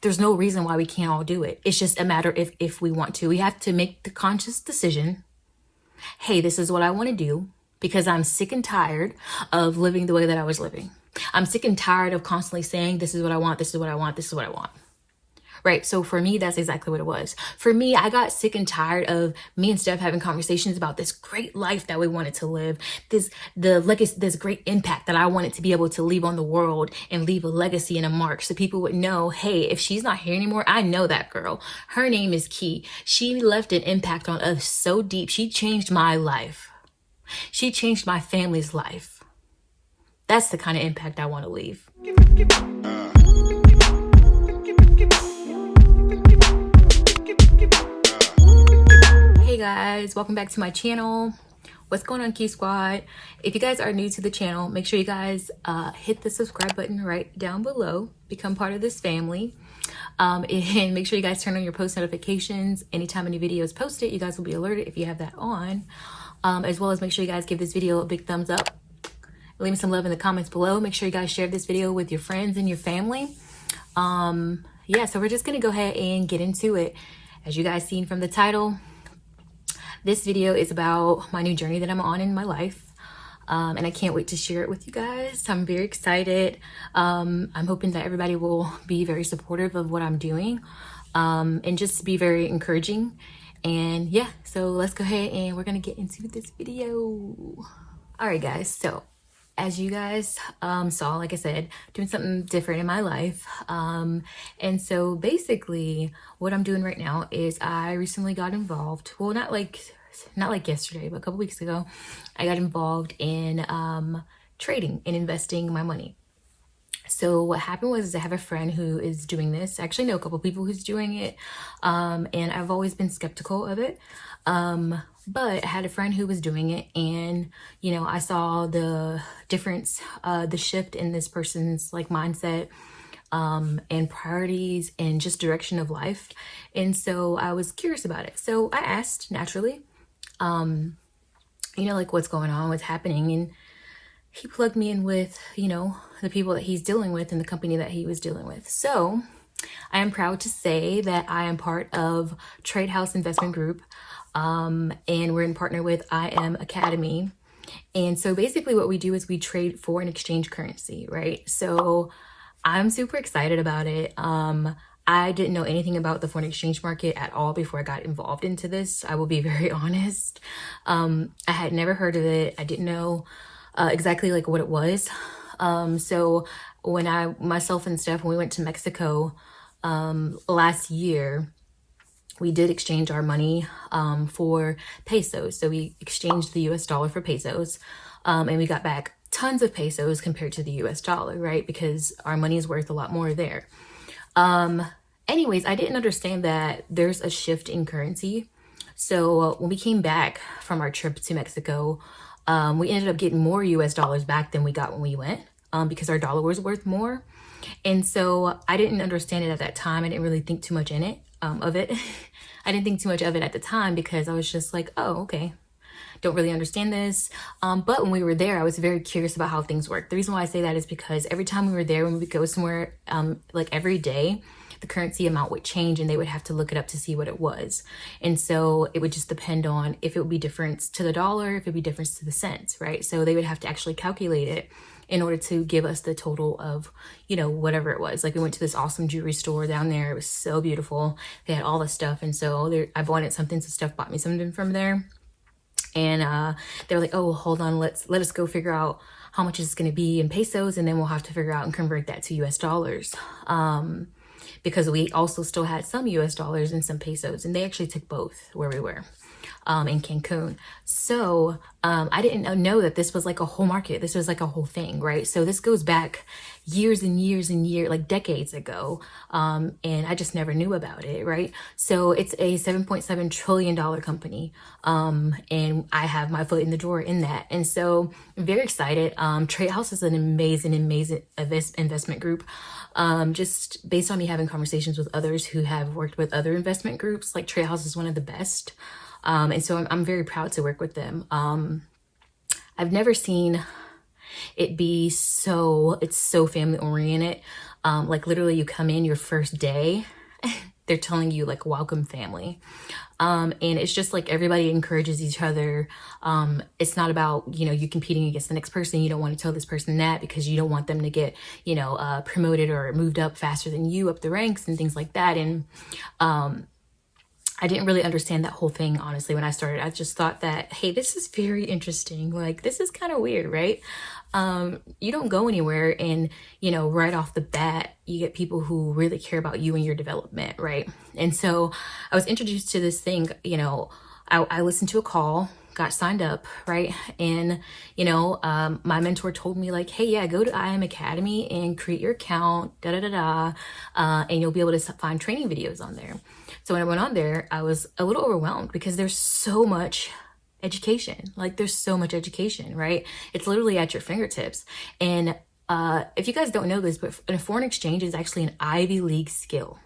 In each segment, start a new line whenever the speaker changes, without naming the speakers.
there's no reason why we can't all do it. It's just a matter if we want to. We have to make the conscious decision. Hey, this is what I want to do because I'm sick and tired of living the way that I was living. I'm sick and tired of constantly saying, this is what I want, this is what I want, this is what I want. Right? So for me, that's exactly what it was. For me, I got sick and tired of me and Steph having conversations about this great life that we wanted to live, this great impact that I wanted to be able to leave on the world and leave a legacy and a mark so people would know, hey, if she's not here anymore, I know that girl. Her name is Key. She left an impact on us so deep. She changed my life. She changed my family's life. That's the kind of impact I want to leave. Hey guys, welcome back to my channel. What's going on, Key Squad? If you guys are new to the channel, make sure you guys hit the subscribe button right down below, become part of this family, and make sure you guys turn on your post notifications. Anytime any video is posted, you guys will be alerted if you have that on, as well as make sure you guys give this video a big thumbs up. Leave me some love in the comments below. Make sure you guys share this video with your friends and your family. Yeah, so we're just gonna go ahead and get into it. As you guys seen from the title, this video is about my new journey that I'm on in my life. And I can't wait to share it with you guys. I'm very excited. I'm hoping that everybody will be very supportive of what I'm doing, and just be very encouraging. And yeah, so let's go ahead and we're gonna get into this video. All right, guys, so as you guys saw, like I said, doing something different in my life. And so basically what I'm doing right now is I recently got involved. Well, not like yesterday, but a couple weeks ago, I got involved in trading and investing my money. So what happened was I have a friend who is doing this. I actually know a couple people who's doing it. And I've always been skeptical of it. But I had a friend who was doing it, and, you know, I saw the difference, the shift in this person's like mindset, and priorities and just direction of life. And so I was curious about it. So I asked naturally, you know, like what's going on, what's happening. And he plugged me in with, you know, the people that he's dealing with and the company that he was dealing with. So I am proud to say that I am part of TRADEHOUSE Investment Group. And we're in partner with IM Academy. And so basically what we do is we trade foreign exchange currency, right? So I'm super excited about it. I didn't know anything about the foreign exchange market at all before I got involved into this. I will be very honest. I had never heard of it. I didn't know exactly like what it was. So when myself and Steph, when we went to Mexico last year, we did exchange our money for pesos. So we exchanged the US dollar for pesos, and we got back tons of pesos compared to the US dollar, right? Because our money is worth a lot more there. Anyways, I didn't understand that there's a shift in currency. So when we came back from our trip to Mexico, we ended up getting more US dollars back than we got when we went, because our dollar was worth more. And so I didn't understand it at that time. I didn't really think too much of it. I didn't think too much of it at the time because I was just like, oh, okay, don't really understand this. But when we were there, I was very curious about how things work. The reason why I say that is because every time we were there, when we would go somewhere, like every day, the currency amount would change and they would have to look it up to see what it was. And so it would just depend on if it would be difference to the dollar, if it'd be difference to the cents, right? So they would have to actually calculate it in order to give us the total of, you know, whatever it was. Like we went to this awesome jewelry store down there. It was so beautiful. They had all the stuff. And so I wanted something, so Steph bought me something from there. And they were like, oh, hold on, let us go figure out how much it's going to be in pesos. And then we'll have to figure out and convert that to US dollars. Because we also still had some US dollars and some pesos, and they actually took both where we were. In Cancun. So I didn't know that this was like a whole market. This was like a whole thing, right? So this goes back years and years and years, like decades ago. And I just never knew about it, right? So it's a $7.7 trillion company. And I have my foot in the door in that. And so I'm very excited. TRADEHOUSE is an amazing investment group. Just based on me having conversations with others who have worked with other investment groups, like TRADEHOUSE is one of the best. And so I'm very proud to work with them. I've never seen it be it's so family oriented. Like literally you come in your first day, they're telling you like, welcome family. And it's just like everybody encourages each other. It's not about, you know, you competing against the next person. You don't want to tell this person that because you don't want them to get, you know, promoted or moved up faster than you up the ranks and things like that. And I didn't really understand that whole thing, honestly, when I started. I just thought that, hey, this is very interesting. Like, this is kind of weird, right? You don't go anywhere and, you know, right off the bat, you get people who really care about you and your development, right? And so I was introduced to this thing, you know, I listened to a call, got signed up, right? And, you know, my mentor told me like, hey, yeah, go to IM Academy and create your account, and you'll be able to find training videos on there. So when I went on there, I was a little overwhelmed because there's so much education. Like there's so much education, right? It's literally at your fingertips. And if you guys don't know this, but a foreign exchange is actually an Ivy League skill,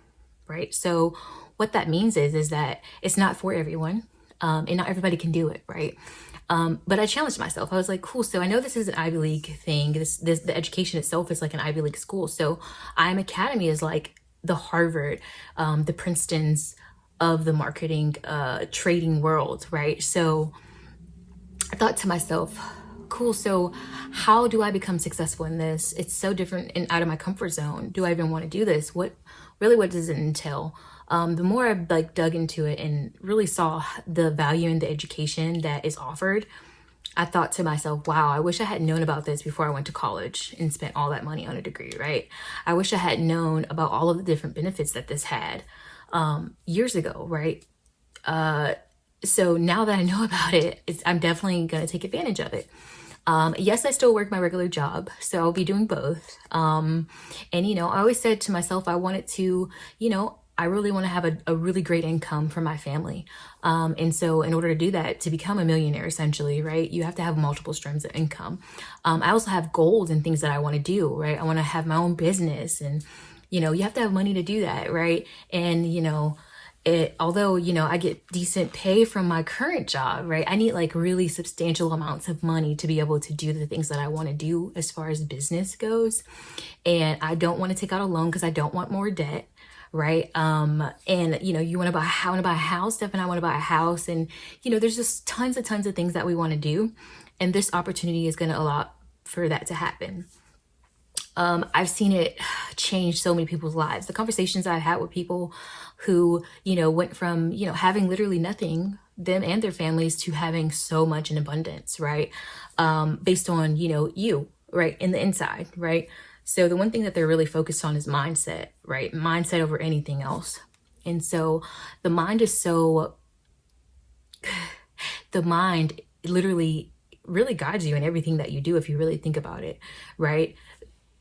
right? So what that means is that it's not for everyone, and not everybody can do it, right? But I challenged myself. I was like, cool. So I know this is an Ivy League thing. The education itself is like an Ivy League school. So IM Academy is like the Harvard, the Princetons of the marketing, trading world, right? So I thought to myself, cool, so how do I become successful in this? It's so different and out of my comfort zone. Do I even want to do this? What does it entail? The more I like dug into it and really saw the value in the education that is offered, I thought to myself, wow, I wish I had known about this before I went to college and spent all that money on a degree, right? I wish I had known about all of the different benefits that this had years ago, right? So now that I know about it, I'm definitely going to take advantage of it. Yes, I still work my regular job, so I'll be doing both. And, you know, I always said to myself, I wanted to, you know, I really want to have a really great income for my family. And so in order to do that, to become a millionaire, essentially, right, you have to have multiple streams of income. I also have goals and things that I want to do, right? I want to have my own business and, you know, you have to have money to do that, right? And, you know, although, you know, I get decent pay from my current job, right? I need like really substantial amounts of money to be able to do the things that I want to do as far as business goes. And I don't want to take out a loan because I don't want more debt. Right. And, you know, you want to buy a house, Steph and I want to buy a house. And, you know, there's just tons of things that we want to do. And this opportunity is going to allow for that to happen. I've seen it change so many people's lives. The conversations I've had with people who, you know, went from, you know, having literally nothing, them and their families, to having so much in abundance, right? Based on, you know, you, right, in the inside, right? So the one thing that they're really focused on is mindset, right? Mindset over anything else. And so the mind literally really guides you in everything that you do if you really think about it, right?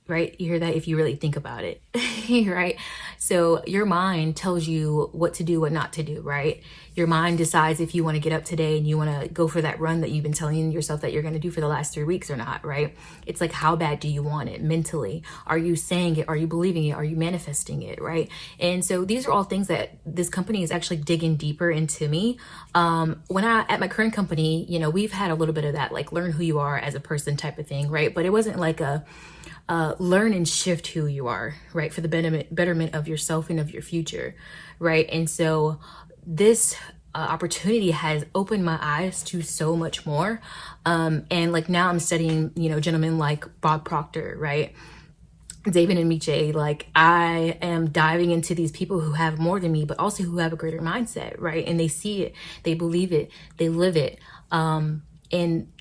Right? You hear that? If you really think about it, right? So your mind tells you what to do, what not to do, right? Your mind decides if you want to get up today and you want to go for that run that you've been telling yourself that you're going to do for the last 3 weeks or not, right? It's like, how bad do you want it mentally? Are you saying it? Are you believing it? Are you manifesting it, right? And so these are all things that this company is actually digging deeper into me. At my current company, you know, we've had a little bit of that, like learn who you are as a person type of thing, right? But it wasn't like a learn and shift who you are, right, for the betterment of yourself and of your future, right? And so this opportunity has opened my eyes to so much more. And like now I'm studying, you know, gentlemen like Bob Proctor, right? David and Miche. Like I am diving into these people who have more than me, but also who have a greater mindset, right? And they see it, they believe it, they live it. And,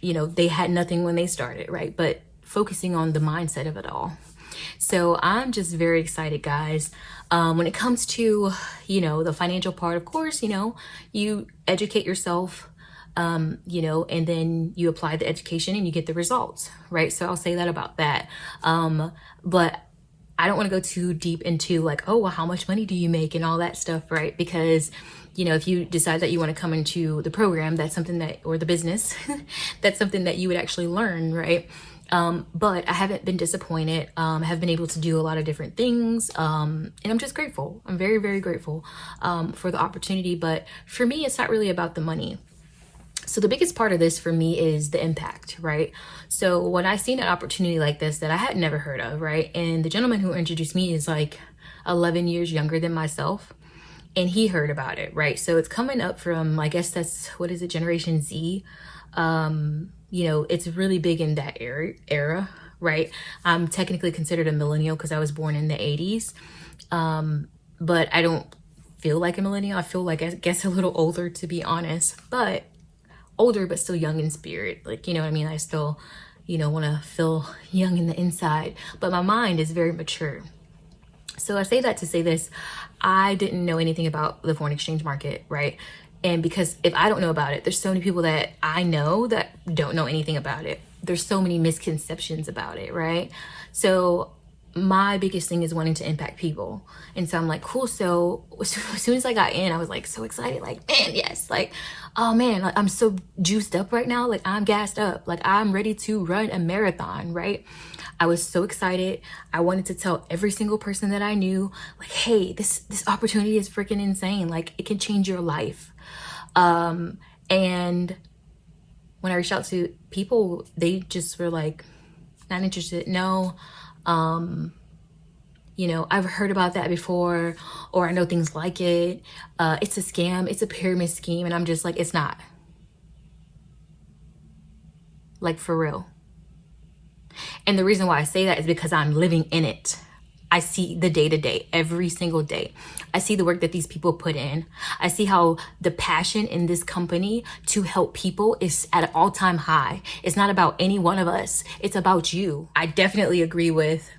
you know, they had nothing when they started, right? But focusing on the mindset of it all. So I'm just very excited, guys. When it comes to, you know, the financial part, of course, you know, you educate yourself, you know, and then you apply the education and you get the results, right? So I'll say that about that. But I don't want to go too deep into like, oh, well, how much money do you make and all that stuff, right? Because, you know, if you decide that you want to come into the program, that's something that, or the business, that's something that you would actually learn, right? But I haven't been disappointed. I have been able to do a lot of different things. And I'm just grateful. I'm very, very grateful, for the opportunity. But for me, it's not really about the money. So the biggest part of this for me is the impact, right? So when I seen an opportunity like this that I had never heard of, right? And the gentleman who introduced me is like 11 years younger than myself, and he heard about it, right? So it's coming up from, I guess that's, what is it, Generation Z. You know, it's really big in that era, right? I'm technically considered a millennial because I was born in the 80s. But I don't feel like a millennial. I feel like, I guess, a little older, to be honest, but older, but still young in spirit. Like, you know what I mean? I still, you know, want to feel young in the inside, but my mind is very mature. So I say that to say this: I didn't know anything about the foreign exchange market, right? And because if I don't know about it, there's so many people that I know that don't know anything about it. There's so many misconceptions about it, right? So my biggest thing is wanting to impact people. And so I'm like, cool. So as soon as I got in, I was like so excited, like, man, yes, like, oh man, like, I'm so juiced up right now. Like, I'm gassed up. Like, I'm ready to run a marathon, right? I was so excited. I wanted to tell every single person that I knew, like, hey, this opportunity is freaking insane. Like, it can change your life. And when I reached out to people, they just were like, not interested. No. You know, I've heard about that before, or I know things like it. It's a scam. It's a pyramid scheme. And I'm just like, it's not. Like, for real. And the reason why I say that is because I'm living in it. I see the day to day, every single day. I see the work that these people put in. I see how the passion in this company to help people is at an all-time high. It's not about any one of us. It's about you. I definitely agree with,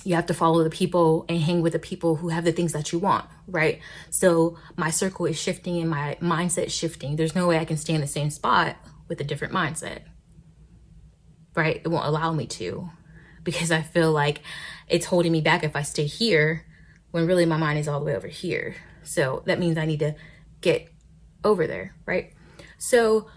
you have to follow the people and hang with the people who have the things that you want, right? So my circle is shifting and my mindset is shifting. There's no way I can stay in the same spot with a different mindset, right? It won't allow me to, because I feel like it's holding me back if I stay here when really my mind is all the way over here. So that means I need to get over there, right? So,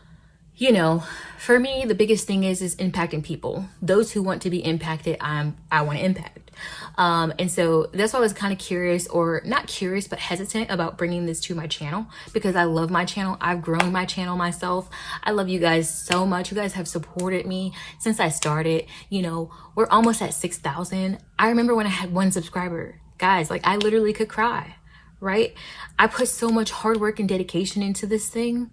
you know, for me, the biggest thing is impacting people. Those who want to be impacted, I want to impact. And so that's why I was kind of curious, or not curious, but hesitant about bringing this to my channel, because I love my channel. I've grown my channel myself. I love you guys so much. You guys have supported me since I started. You know, we're almost at 6,000. I remember when I had 1 subscriber, guys, like, I literally could cry, right? I put so much hard work and dedication into this thing.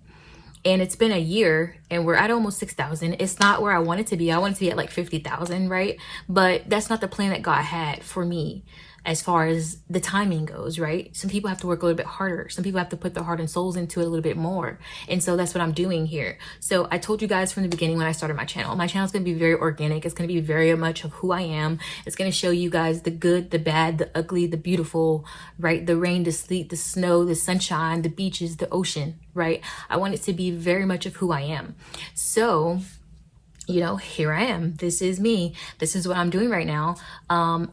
And it's been a year and we're at almost 6,000. It's not where I want it to be. I want it to be at like 50,000, right? But that's not the plan that God had for me as far as the timing goes, right? Some people have to work a little bit harder. Some people have to put their heart and souls into it a little bit more. And so that's what I'm doing here. So I told you guys from the beginning when I started my channel is going to be very organic. It's going to be very much of who I am. It's going to show you guys the good, the bad, the ugly, the beautiful, right? The rain, the sleet, the snow, the sunshine, the beaches, the ocean, right? I want it to be very much of who I am. So, you know, here I am. This is me. This is what I'm doing right now. I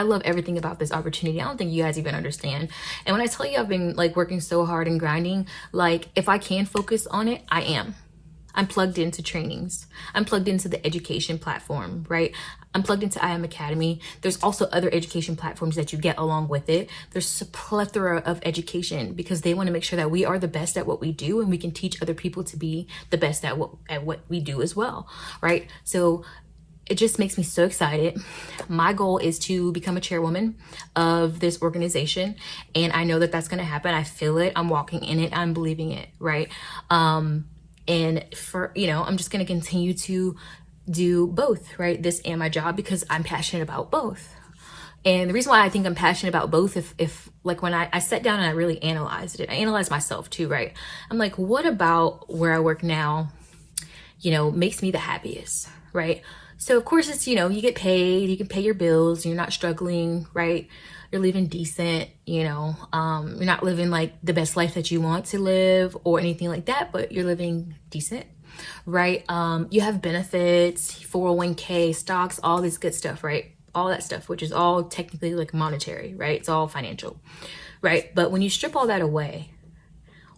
love everything about this opportunity. I don't think you guys even understand. And when I tell you I've been like working so hard and grinding, like, if I can focus on it, I am. I'm plugged into trainings. I'm plugged into the education platform, right? I'm plugged into IM Academy. There's also other education platforms that you get along with it. There's a plethora of education because they want to make sure that we are the best at what we do and we can teach other people to be the best at what we do as well, right? So it just makes me so excited. My goal is to become a chairwoman of this organization. And I know that that's going to happen. I feel it. I'm walking in it. I'm believing it. Right. And for, you know, I'm just going to continue to do both, right? This and my job, because I'm passionate about both. And the reason why I think I'm passionate about both, if like when I sat down and I really analyzed it, I analyzed myself too, right? I'm like, what about where I work now, you know, makes me the happiest, right? So of course it's, you know, you get paid, you can pay your bills, you're not struggling, right? You're living decent, you know, you're not living like the best life that you want to live or anything like that, but you're living decent, right? You have benefits, 401k, stocks, all this good stuff, right? All that stuff, which is all technically like monetary, right? It's all financial, right? But when you strip all that away,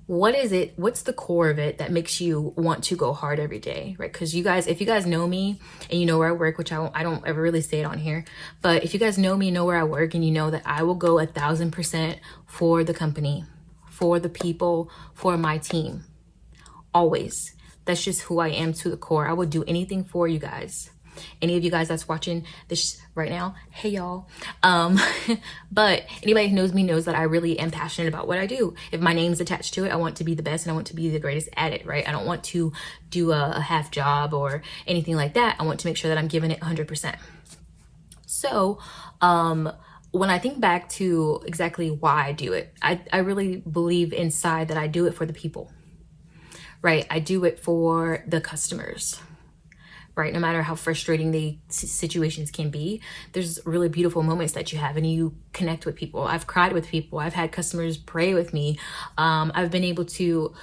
what is it? What's the core of it that makes you want to go hard every day, right? Because you guys, if you guys know me and you know where I work, which I don't ever really say it on here, but if you guys know me, know where I work, and you know that I will go 1,000% for the company, for the people, for my team. Always. That's just who I am to the core. I would do anything for you guys. Any of you guys that's watching this right now, hey y'all. But anybody who knows me knows that I really am passionate about what I do. If my name's attached to it, I want to be the best and I want to be the greatest at it, right? I don't want to do a half job or anything like that. I want to make sure that I'm giving it 100%. So, when I think back to exactly why I do it, I really believe inside that I do it for the people, right? I do it for the customers, right? No matter how frustrating the situations can be, there's really beautiful moments that you have and you connect with people. I've cried with people. I've had customers pray with me. I've been able to,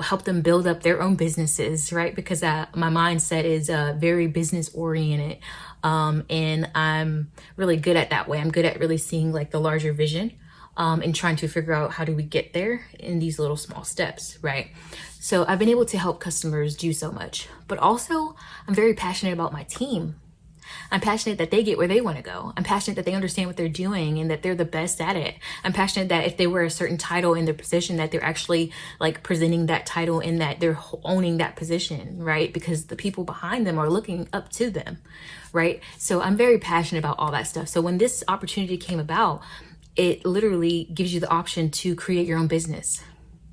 help them build up their own businesses, right? Because my mindset is very business oriented. And I'm really good at that way. I'm good at really seeing like the larger vision, and trying to figure out how do we get there in these little small steps, right? So I've been able to help customers do so much, but also I'm very passionate about my team. I'm passionate that they get where they want to go. I'm passionate that they understand what they're doing and that they're the best at it. I'm passionate that if they wear a certain title in their position, that they're actually like presenting that title and that they're owning that position, right? Because the people behind them are looking up to them, right? So I'm very passionate about all that stuff. So when this opportunity came about, it literally gives you the option to create your own business,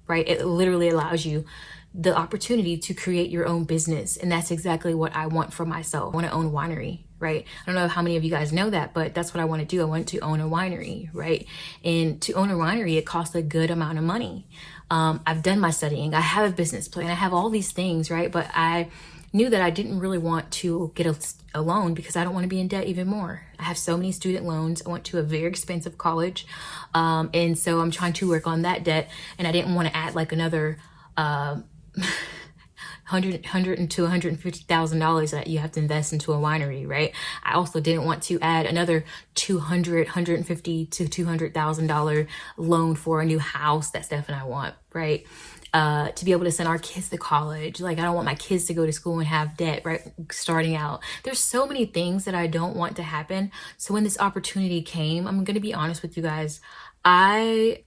right? It literally allows you the opportunity to create your own business. And that's exactly what I want for myself. I want to own a winery, right? I don't know how many of you guys know that, but that's what I want to do. I want to own a winery, right? And to own a winery, it costs a good amount of money. I've done my studying. I have a business plan. I have all these things, right? But I knew that I didn't really want to get a loan because I don't want to be in debt even more. I have so many student loans. I went to a very expensive college. And so I'm trying to work on that debt. And I didn't want to add like another $100,000 to $150,000 that you have to invest into a winery, right? I also didn't want to add another $150,000 to $200,000 loan for a new house that Steph and I want, right? To be able to send our kids to college. Like, I don't want my kids to go to school and have debt, right? Starting out. There's so many things that I don't want to happen. So when this opportunity came, I'm going to be honest with you guys. I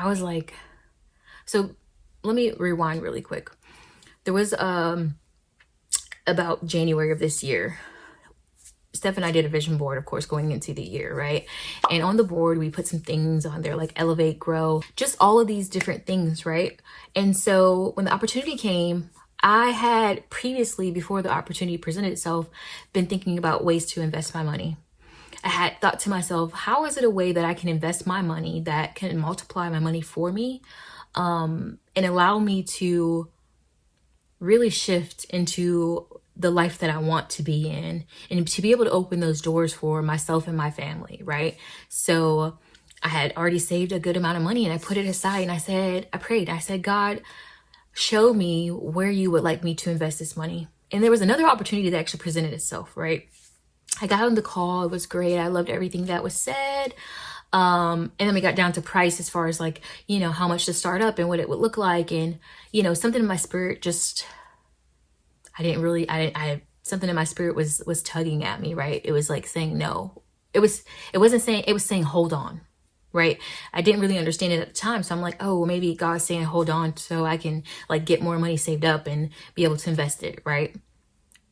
was like, so let me rewind really quick. There was about January of this year, Steph and I did a vision board, of course, going into the year, right? And on the board, we put some things on there like elevate, grow, just all of these different things, right? And so when the opportunity came, I had previously, before the opportunity presented itself, been thinking about ways to invest my money. I had thought to myself, how is it a way that I can invest my money that can multiply my money for me, and allow me to really shift into the life that I want to be in and to be able to open those doors for myself and my family, right? So I had already saved a good amount of money and I put it aside and I prayed, I said, God, show me where you would like me to invest this money. And there was another opportunity that actually presented itself, right? I got on the call. It was great. I loved everything that was said. And then we got down to price as far as like, how much to start up and what it would look like. And, something in my spirit just, something in my spirit was tugging at me, right? It was like saying no. It was saying, hold on, right? I didn't really understand it at the time. So I'm like, oh, well, maybe God's saying, hold on so I can like get more money saved up and be able to invest it, right?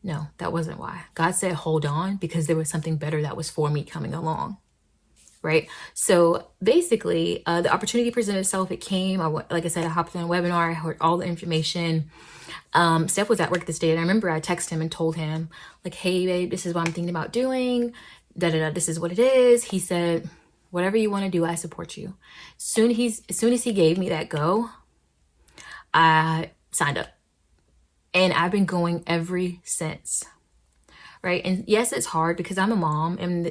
No, that wasn't why. God said, hold on, because there was something better that was for me coming along. Right. So basically, the opportunity presented itself. It came. Like I said, I hopped on a webinar. I heard all the information. Steph was at work this day, and I remember I texted him and told him, like, hey, babe, this is what I'm thinking about doing. This is what it is. He said, whatever you want to do, I support you. As soon as he gave me that go, I signed up. And I've been going ever since. Right. And yes, it's hard because I'm a mom and,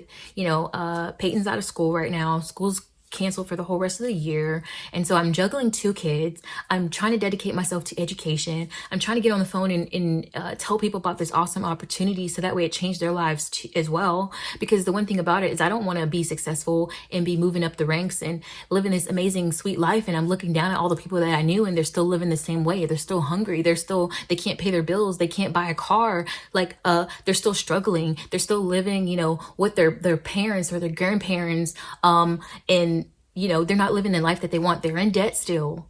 Peyton's out of school right now. School's canceled for the whole rest of the year. And so I'm juggling 2 kids. I'm trying to dedicate myself to education. I'm trying to get on the phone and tell people about this awesome opportunity so that way it changed their lives as well. Because the one thing about it is I don't want to be successful and be moving up the ranks and living this amazing, sweet life. And I'm looking down at all the people that I knew and they're still living the same way. They're still hungry. They can't pay their bills. They can't buy a car. Like, they're still struggling. They're still living, with their parents or their grandparents. And you know, they're not living the life that they want. They're in debt still.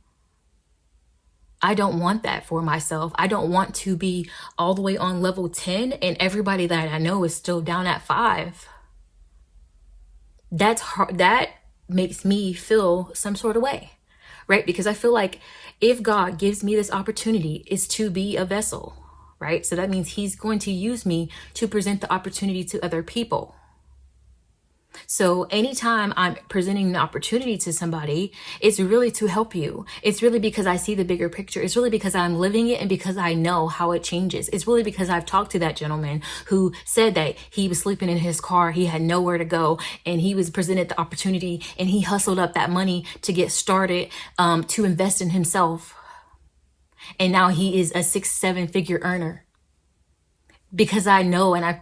I don't want that for myself. I don't want to be all the way on level 10 and everybody that I know is still down at 5. That's hard. That makes me feel some sort of way, right? Because I feel like if God gives me this opportunity, is to be a vessel, right? So that means he's going to use me to present the opportunity to other people. So anytime I'm presenting an opportunity to somebody, it's really to help you. It's really because I see the bigger picture. It's really because I'm living it and because I know how it changes. It's really because I've talked to that gentleman who said that he was sleeping in his car. He had nowhere to go and he was presented the opportunity and he hustled up that money to get started, to invest in himself. And now he is a 6-7 figure earner. Because I know, and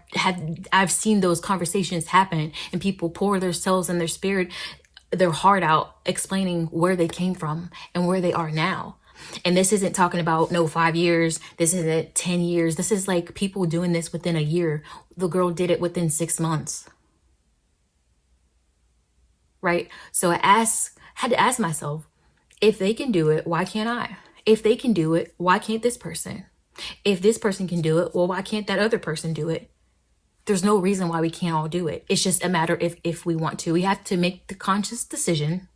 I've seen those conversations happen, and people pour their souls and their spirit, their heart out, explaining where they came from and where they are now. And this isn't talking about 5 years. This isn't 10 years. This is like people doing this within a year. The girl did it within 6 months. Right? So I had to ask myself, if they can do it, why can't I? If they can do it, why can't this person? If this person can do it, well, why can't that other person do it? There's no reason why we can't all do it. It's just a matter if we want to. We have to make the conscious decision.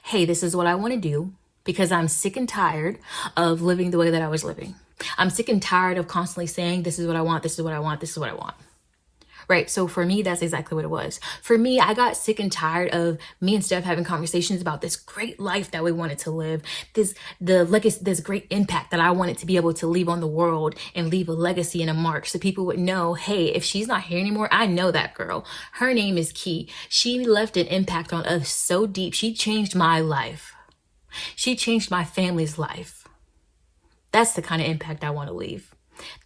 Hey, this is what I want to do because I'm sick and tired of living the way that I was living. I'm sick and tired of constantly saying, this is what I want, this is what I want, this is what I want. Right? So for me, that's exactly what it was. For me, I got sick and tired of me and Steph having conversations about this great life that we wanted to live, this great impact that I wanted to be able to leave on the world and leave a legacy and a mark so people would know, hey, if she's not here anymore, I know that girl. Her name is Key. She left an impact on us so deep. She changed my life. She changed my family's life. That's the kind of impact I want to leave.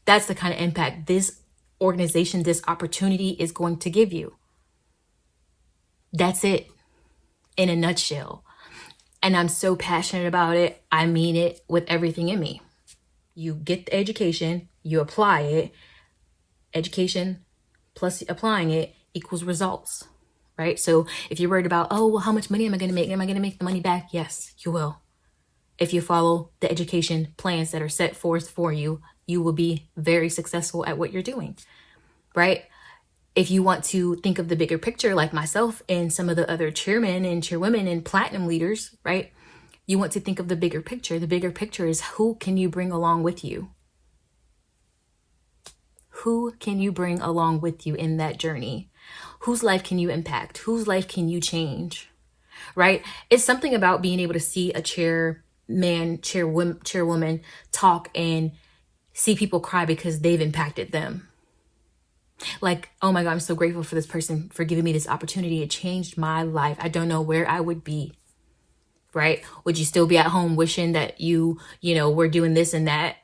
That's the kind of impact this organization, this opportunity is going to give you. That's it in a nutshell. And I'm so passionate about it. I mean it with everything in me. You get the education, you apply it. Education plus applying it equals results, right? So if you're worried about, oh, well, how much money am I going to make? Am I going to make the money back? Yes, you will. If you follow the education plans that are set forth for you, you will be very successful at what you're doing, right? If you want to think of the bigger picture, like myself and some of the other chairmen and chairwomen and platinum leaders, right? You want to think of the bigger picture. The bigger picture is who can you bring along with you? Who can you bring along with you in that journey? Whose life can you impact? Whose life can you change, right? It's something about being able to see a chairwoman talk and see people cry because they've impacted them. Like, oh my God, I'm so grateful for this person for giving me this opportunity. It changed my life. I don't know where I would be, right? Would you still be at home wishing that you were doing this and that?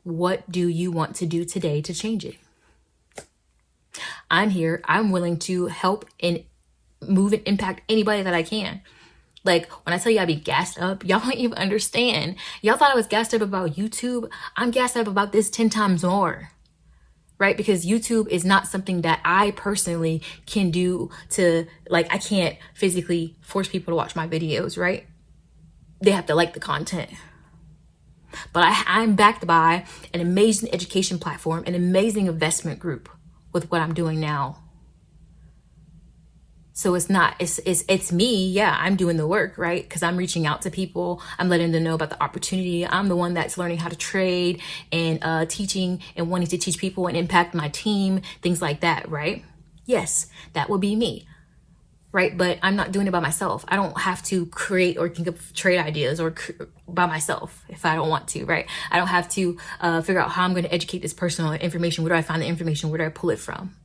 What do you want to do today to change it? I'm here. I'm willing to help and move and impact anybody that I can. Like when I tell you I be gassed up, y'all don't even understand. Y'all thought I was gassed up about YouTube. I'm gassed up about this 10 times more, right? Because YouTube is not something that I personally can do to, like, I can't physically force people to watch my videos, right? They have to like the content. But I'm backed by an amazing education platform, an amazing investment group with what I'm doing now. So it's me. Yeah, I'm doing the work, right? Because I'm reaching out to people. I'm letting them know about the opportunity. I'm the one that's learning how to trade and teaching and wanting to teach people and impact my team, things like that, right? Yes, that will be me, right? But I'm not doing it by myself. I don't have to create or think of trade ideas or by myself if I don't want to, right? I don't have to figure out how I'm going to educate this person on information. Where do I find the information? Where do I pull it from?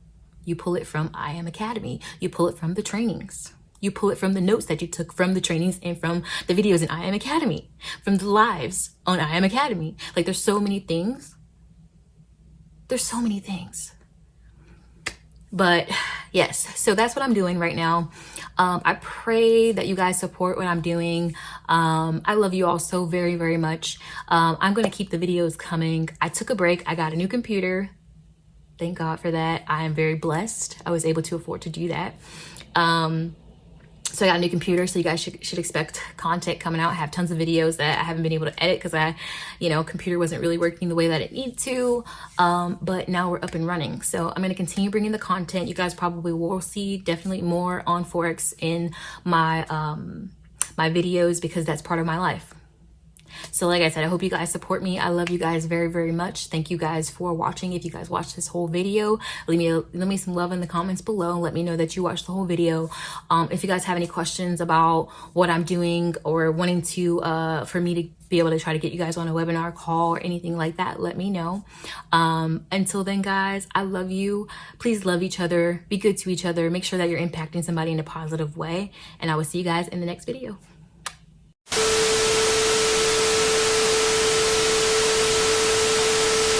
You pull it from I Am Academy. You pull it from the trainings. You pull it from the notes that you took from the trainings and from the videos in I Am Academy, from the lives on I Am Academy. Like there's so many things. There's so many things. But yes, so that's what I'm doing right now. I pray that you guys support what I'm doing. I love you all so very, very much. I'm going to keep the videos coming. I took a break. I got a new computer. Thank God for that. I am very blessed. I was able to afford to do that. So I got a new computer, so you guys should expect content coming out. I have tons of videos that I haven't been able to edit because computer wasn't really working the way that it needed to. But now we're up and running. So I'm going to continue bringing the content. You guys probably will see definitely more on Forex in my, my videos because that's part of my life. So like I said, I hope you guys support me. I love you guys very, very much. Thank you guys for watching. If you guys watched this whole video, leave me some love in the comments below and let me know that you watched the whole video. If you guys have any questions about what I'm doing or wanting to for me to be able to try to get you guys on a webinar call or anything like that, let me know. Until then, guys, I love you. Please love each other. Be good to each other. Make sure that you're impacting somebody in a positive way. And I will see you guys in the next video.